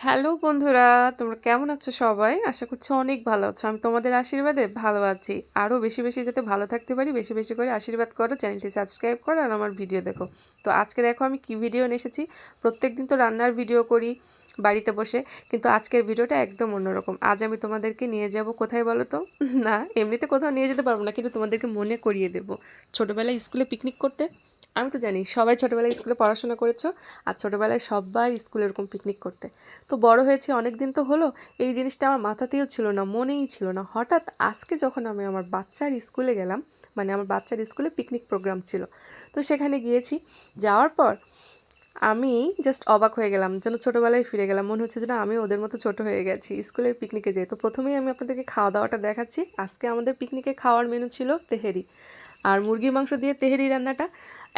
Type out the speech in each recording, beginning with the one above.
Hello বন্ধুরা, তোমরা কেমন আছো সবাই? আশা করছি অনেক ভালো আছো। আমি তোমাদের আশীর্বাদে ভালো আছি। আরও বেশি বেশি যাতে ভালো থাকতে পারি, বেশি বেশি করে আশীর্বাদ করো, চ্যানেলটি সাবস্ক্রাইব করো আর আমার ভিডিও দেখো। তো আজকে দেখো আমি কি ভিডিও নিয়ে এসেছি। প্রত্যেকদিন তো রান্নার ভিডিও করি বাড়িতে বসে, কিন্তু আজকের ভিডিওটা একদম অন্যরকম। আজ আমি তোমাদেরকে নিয়ে যাব কোথায় বলো তো? না, এমনিতে কোথাও নিয়ে যেতে পারবো না, কিন্তু তোমাদেরকে মনে করিয়ে দেবো ছোটোবেলায় স্কুলে পিকনিক করতে। আমি তো জানি সবাই ছোটোবেলায় স্কুলে পড়াশোনা করেছো, আর ছোটোবেলায় সবাই স্কুলে এরকম পিকনিক করতে। তো বড় হয়েছি অনেক দিন তো হলো, এই জিনিসটা আমার মাথাতেও ছিল না, মনেই ছিল না। হঠাৎ আজকে যখন আমি আমার বাচ্চার স্কুলে গেলাম, মানে আমার বাচ্চার স্কুলে পিকনিক প্রোগ্রাম ছিল, তো সেখানে গিয়েছি। যাওয়ার পর আমি জাস্ট অবাক হয়ে গেলাম, যেন ছোটোবেলায় ফিরে গেলাম। মনে হচ্ছে যেন আমি ওদের মতো ছোট হয়ে গেছি স্কুলের পিকনিকে যেয়ে। তো প্রথমেই আমি আপনাদেরকে খাওয়া দাওয়াটা দেখাচ্ছি। আজকে আমাদের পিকনিকে খাওয়ার মেনু ছিল তেহেরি, আর মুরগির মাংস দিয়ে তেহেরি রান্নাটা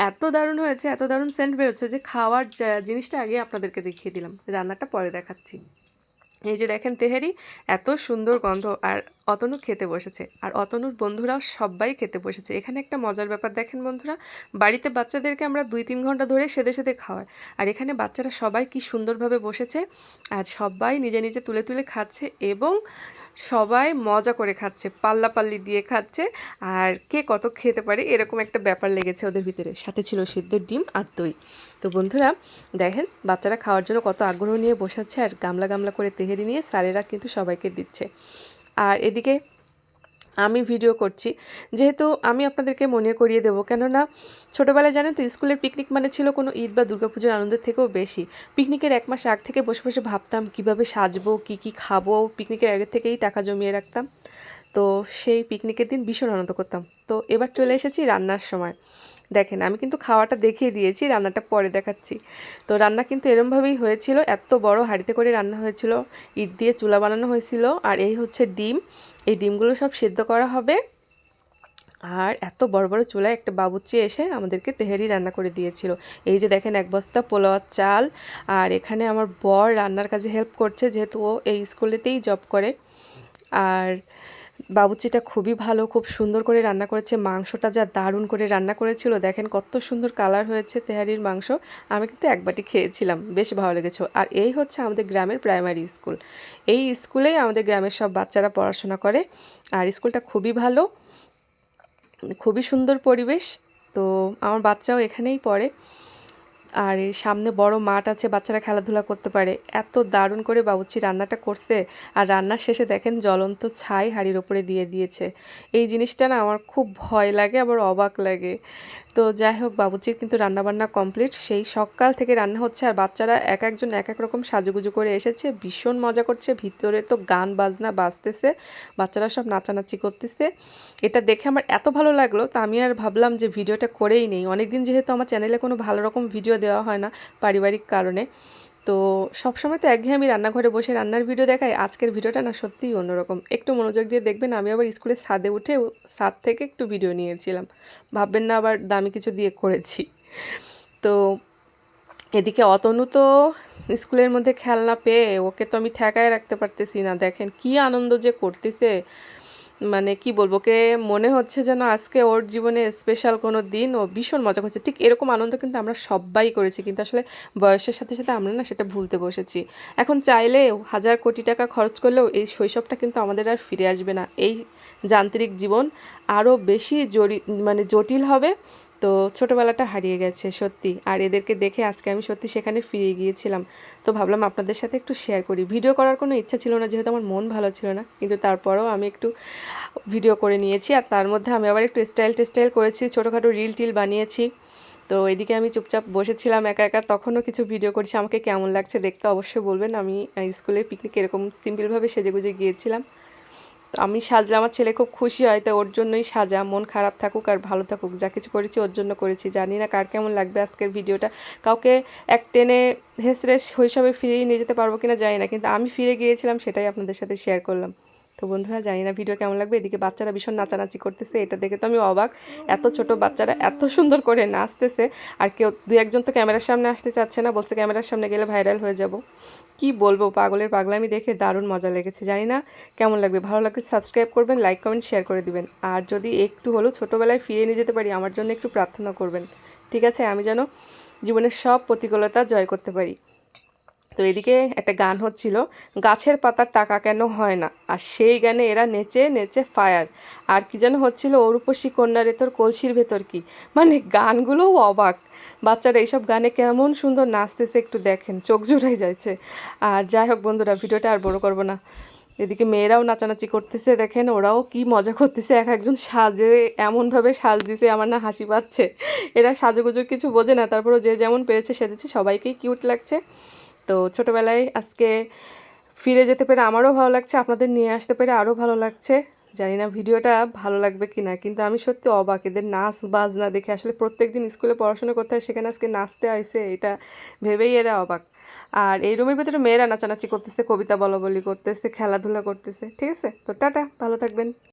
এত দারুণ হয়েছে, এত দারুণ সেন্ট বেরোচ্ছে যে খাওয়ার জিনিসটা আগে আপনাদেরকে দেখিয়ে দিলাম, রান্নাটা পরে দেখাচ্ছি। এই যে দেখেন তেহেরি, এত সুন্দর গন্ধ। আর অতনু খেতে বসেছে, আর অতনুর বন্ধুরাও সবাই খেতে বসেছে। এখানে একটা মজার ব্যাপার দেখেন বন্ধুরা, বাড়িতে বাচ্চাদেরকে আমরা 2-3 ঘন্টা ধরে সেদে সেদে খাওয়াই, আর এখানে বাচ্চারা সবাই কি সুন্দরভাবে বসেছে, আর সবাই নিজে নিজে তুলে তুলে খাচ্ছে, এবং সবাই মজা করে খাচ্ছে, পাল্লাপাল্লি দিয়ে খাচ্ছে, আর কে কত খেতে পারে এরকম একটা ব্যাপার লেগেছে ওদের ভিতরে। সাথে ছিল সিদ্ধ ডিম আর দই। তো বন্ধুরা দেখেন বাচ্চারা খাওয়ার জন্য কত আগ্রহ নিয়ে বসাচ্ছে, আর গামলা গামলা করে তেহেরি নিয়ে স্যারেরা কিন্তু সবাইকে দিচ্ছে। আর এদিকে আমি ভিডিও করছি, যেহেতু আমি আপনাদেরকে মনে করিয়ে দেবো, কেননা ছোটোবেলায় জানেন তো স্কুলের পিকনিক মানে ছিল কোনো ঈদ বা দুর্গাপুজোর আনন্দের থেকেও বেশি। পিকনিকের 1 মাস আগ থেকে বসে বসে ভাবতাম কিভাবে সাজবো, কি খাবো, পিকনিকের আগের থেকেই টাকা জমিয়ে রাখতাম। তো সেই পিকনিকের দিন ভীষণ আনন্দ করতাম। তো এবার চলে এসেছি রান্নার সময়। দেখেন আমি কিন্তু খাওয়াটা দেখিয়ে দিয়েছি, রান্নাটা পরে দেখাচ্ছি। তো রান্না কিন্তু এরমভাবেই হয়েছিল, এত বড় হাঁড়িতে করে রান্না হয়েছিল, ইট দিয়ে চুলা বানানো হয়েছিল। আর এই হচ্ছে ডিম, এই ডিমগুলো সব সিদ্ধ করা হবে। আর এত বড় বড় চুলায় একটা বাবুর্চি এসে আমাদেরকে তেহেরি রান্না করে দিয়েছিল। এই যে দেখেন 1 বস্তা পোলাওয়ার চাল। আর এখানে আমার বর রান্নার কাজে হেল্প করছে, যেহেতু ও এই স্কুলেতেই জব করে। আর বাবুর্চিটা খুবই ভালো, খুব সুন্দর করে রান্না করেছে। মাংসটা যা দারুণ করে রান্না করেছিল, দেখেন কত সুন্দর কালার হয়েছে তেহারির মাংস। আমি কিন্তু এক বাটি খেয়েছিলাম, বেশ ভালো লেগেছে। আর এই হচ্ছে আমাদের গ্রামের প্রাইমারি স্কুল। এই স্কুলেই আমাদের গ্রামের সব বাচ্চারা পড়াশোনা করে, আর স্কুলটা খুবই ভালো, খুবই সুন্দর পরিবেশ। তো আমার বাচ্চাও এখানেই পড়ে। আর এই সামনে বড় মাঠ আছে, বাচ্চারা খেলাধুলা করতে পারে। এত দারুণ করে বাবুর্চি রান্নাটা করছে। আর রান্নার শেষে দেখেন জ্বলন্ত ছাই হাঁড়ির ওপরে দিয়ে দিয়েছে। এই জিনিসটা না আমার খুব ভয় লাগে, আবার অবাক লাগে। তো যাই হোক, বাবুর্চির কিন্তু রান্নাবান্না কমপ্লিট, সেই সকাল থেকে রান্না হচ্ছে। আর বাচ্চারা এক একজন এক এক রকম সাজুগুজু করে এসেছে, ভীষণ মজা করছে। ভিতরে তো গান বাজনা বাজতেছে, বাচ্চারা সব নাচানাচি করতেছে। এটা দেখে আমার এত ভালো লাগলো, তা আমি আর ভাবলাম যে ভিডিওটা করেই নেই। অনেকদিন যেহেতু আমার চ্যানেলে কোনো ভালো রকম ভিডিও দেওয়া হয় না পারিবারিক কারণে, তো সবসময় তো একঘেয়ে আমি রান্নাঘরে বসে রান্নার ভিডিও দেখাই। আজকের ভিডিওটা না সত্যিই অন্যরকম, একটু মনোযোগ দিয়ে দেখবেন। আমি আবার স্কুলের ছাদে উঠে ছাদ থেকে একটু ভিডিও নিয়েছিলাম, ভাববেন না আবার দামি কিছু দিয়ে করেছি। তো এদিকে অতনু তো স্কুলের মধ্যে খেলনা পেয়ে, ওকে তো আমি ঠেকায় রাখতে পারতেছি না। দেখেন কি আনন্দ যে করতেছে, মানে কি বলবো, কে মনে হচ্ছে যেন আজকে ওর জীবনে স্পেশাল কোনো দিন। ও ভীষণ মজা করছে। ঠিক এরকম আনন্দ কিন্তু আমরা সবাই করেছি, কিন্তু আসলে বয়সের সাথে সাথে আমরা না সেটা ভুলতে বসেছি। এখন চাইলেও 1000 কোটি টাকা খরচ করলেও এই শৈশবটা কিন্তু আমাদের আর ফিরে আসবে না। এই যান্ত্রিক জীবন আরও বেশি মানে জটিল হবে। তো ছোটোবেলাটা হারিয়ে গেছে সত্যি। আর এদেরকে দেখে আজকে আমি সত্যি সেখানে ফিরে গিয়েছিলাম। তো ভাবলাম আপনাদের সাথে একটু শেয়ার করি। ভিডিও করার কোনো ইচ্ছা ছিল না, যেহেতু আমার মন ভালো ছিল না, কিন্তু তারপরেও আমি একটু ভিডিও করে নিয়েছি। আর তার মধ্যে আমি আবার একটু স্টাইল করেছি, ছোটোখাটো রিল টিল বানিয়েছি। তো এদিকে আমি চুপচাপ বসেছিলাম একা একা, তখনও কিছু ভিডিও করছি। আমাকে কেমন লাগছে দেখতে অবশ্যই বলবেন। আমি স্কুলে পিকনিকে এরকম সিম্পলভাবে সেজেগুজে গিয়েছিলাম। তো আমি সাজলে আমার ছেলে খুব খুশি হয়, তো ওর জন্যই সাজা। মন খারাপ থাকুক আর ভালো থাকুক, যা কিছু করেছি ওর জন্য করেছি। জানি না কার কেমন লাগবে আজকের ভিডিওটা, কাউকে এক টেনে হেসড়ে শৈশবে ফিরিয়ে নিয়ে যেতে পারবো কিনা জানি না, কিন্তু আমি ফিরে গিয়েছিলাম, সেটাই আপনাদের সাথে শেয়ার করলাম। তো বন্ধুরা জানি না ভিডিও কেমন লাগবে। এদিকে বাচ্চারা ভীষণ নাচানাচি করতেছে, এটা দেখে তো আমি অবাক। এত ছোট বাচ্চারা এত সুন্দর করে নাচতেছে। আর কেউ 2-1 জন তো ক্যামেরার সামনে আসতে চাচ্ছে না, বলতে ক্যামেরার সামনে গেলে ভাইরাল হয়ে যাব। কি বলবো, পাগলের পাগলামি দেখে দারুণ মজা লেগেছে। জানি না কেমন লাগবে, ভালো লাগলে সাবস্ক্রাইব করবেন, লাইক কমেন্ট শেয়ার করে দিবেন। আর যদি একটু হলেও ছোটোবেলায় ফিরে নিয়ে যেতে পারি, আমার জন্য একটু প্রার্থনা করবেন, ঠিক আছে? আমি যেন জীবনের সব প্রতিকূলতা জয় করতে পারি। তো তো এদিকে একটা গান হচ্ছিল, গাছের পাতার টাকা কেন হয় না, আর সেই গানে এরা নেচে নেচে ফায়ার। আর কি যেন হচ্ছিল, অরূপসী কন্যা রে তোর কলসির ভেতর কি, মানে গানগুলোও অবাক। বাচ্চারা এইসব গানে কেমন সুন্দর নাচতেছে একটু দেখেন, চোখ জুড়াই যাচ্ছে। আর যাই হোক বন্ধুরা, ভিডিওটা আর বড় করবো না। এদিকে মেয়েরাও নাচানাচি করতেছে, দেখেন ওরাও কি মজা করতেছে, এক একজন সাজে এমনভাবে সাজ দিছে আমার না হাসি পাচ্ছে। এরা সাজুগুজুর কিছু বোঝে না, তারপরও যে যেমন পেরেছে সেজেছে, সবাইকেই কিউট লাগছে। তো ছোটোবেলায় আজকে ফিরে যেতে পেরে আমারও ভালো লাগছে, আপনাদের নিয়ে আসতে পেরে আরও ভালো লাগছে। জানি না ভিডিওটা ভালো লাগবে কি না, কিন্তু আমি সত্যি অবাক, এদের নাচ বাজনা দেখে। আসলে প্রত্যেক দিন স্কুলে পড়াশোনা করতে হয়, সেখানে আজকে নাচতে আইছে, এটা ভেবেই এরা অবাক। আর এই রুমের ভিতরে মেয়েরা নাচানাচি করতেছে, কবিতা বলা বলি করতেছে, খেলাধুলা করতেছে। ঠিক আছে, তো টাটা, ভালো থাকবেন।